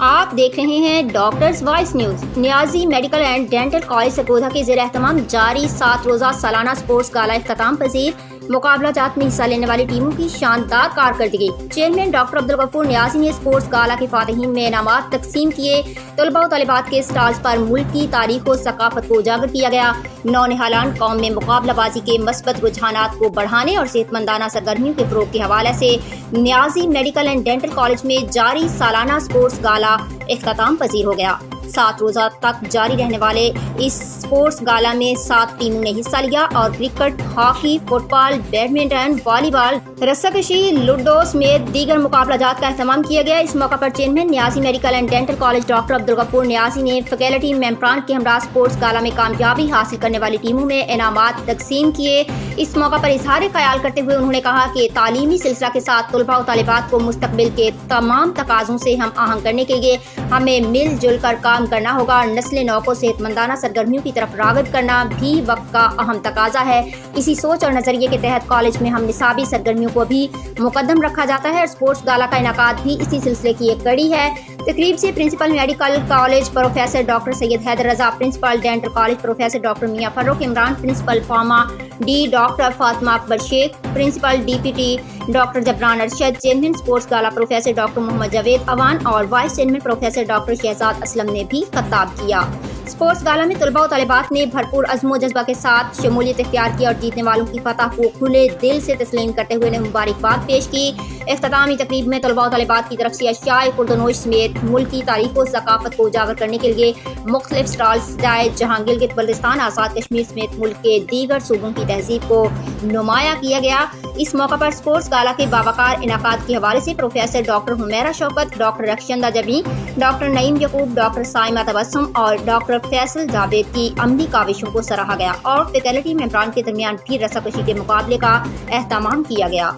آپ دیکھ رہے ہیں doctors voice news. Niazi medical and dental college Sargodha کے زیر اہتمام جاری 7 روزہ سالانہ اسپورٹس گالا اختتام پذیر مقابلہ جات میں حصہ لینے والی ٹیموں کی شاندار کارکردگی۔ چیئرمین ڈاکٹر عبدالغفور نیازی نے اسپورٹس گالا کے فاتحین میں انعامات تقسیم کیے۔ طلباء و طالبات کے اسٹالز پر ملک کی تاریخ و ثقافت کو اجاگر کیا گیا۔ نونہالان قوم میں مقابلہ بازی کے مثبت رجحانات کو بڑھانے اور صحت مندانہ سرگرمیوں کے فروغ کے حوالے سے نیازی میڈیکل اینڈ ڈینٹل کالج میں جاری سالانہ اسپورٹس گالا اختتام پذیر ہو گیا۔ 7 روزہ تک جاری رہنے والے اس اسپورٹس گالا میں 7 ٹیموں نے حصہ لیا اور کرکٹ، ہاکی، فٹ بال، بیڈمنٹن، والی بال، رسہ کشی، لوڈو سمیت دیگر مقابلہ جات کا اہتمام کیا گیا۔ اس موقع پر chairman Niazi medical and dental college doctor Abdul Ghafoor Niazi نے فیکلٹی ممبران کے ہمراہ اسپورٹس گالا میں کامیابی حاصل کرنے والی ٹیموں میں انعامات تقسیم کیے۔ اس موقع پر اظہار خیال کرتے ہوئے انہوں نے کہا کہ تعلیمی سلسلہ کے ساتھ طلباء و طالبات کو مستقبل کے تمام تقاضوں سے ہم آہنگ کرنے کے لیے ہمیں مل جل کر کام کرنا ہوگا۔ نسل نو کو صحت مندانہ سرگرمیوں کی طرف راغب کرنا بھی وقت کا اہم تقاضا ہے۔ اسی سوچ اور نظریے کے تحت کالج میں ہم نصابی سرگرمیوں کو بھی مقدم رکھا جاتا ہے اور اسپورٹس گالا کا انعقاد بھی اسی سلسلے کی ایک کڑی ہے۔ تقریب سے principal medical college professor doctor Syed Haider Raza, principal dental college professor doctor Mian Farooq Imran, principal pharma D doctor Fatima Akbar Sheikh, principal D P T doctor Jibran Arshad, chairman sports gala professor doctor Muhammad Javed Awan اور vice chairman professor doctor Shehzad Aslam نے بھی خطاب کیا۔ اسپورٹس گالا میں طلباء و طالبات نے بھرپور عزم و جذبہ کے ساتھ شمولیت اختیار کی اور جیتنے والوں کی فتح کو کھلے دل سے تسلیم کرتے ہوئے انہیں مبارکباد پیش کی۔ اختتامی تقریب میں طلباء و طالبات کی طرف سے اشیاء خوردونوش سمیت ملک کی تاریخ و ثقافت کو اجاگر کرنے کے لیے مختلف اسٹالز سجائے، جہاں گلگت بلتستان، آزاد کشمیر سمیت ملک کے دیگر صوبوں کی تہذیب کو نمایاں کیا گیا۔ اس موقع پر اسپورٹس گالا کے باوقار انعقاد کے حوالے سے پروفیسر ڈاکٹر حمیرہ شوکت، ڈاکٹر رخشندہ جبیں، ڈاکٹر نعیم یعقوب، ڈاکٹر سائمہ تبسم اور ڈاکٹر فیصل جاوید کی عملی کاوشوں کو سراہا گیا اور فیکلٹی ممبران کے درمیان بھی رسہ کشی کے مقابلے کا اہتمام کیا گیا۔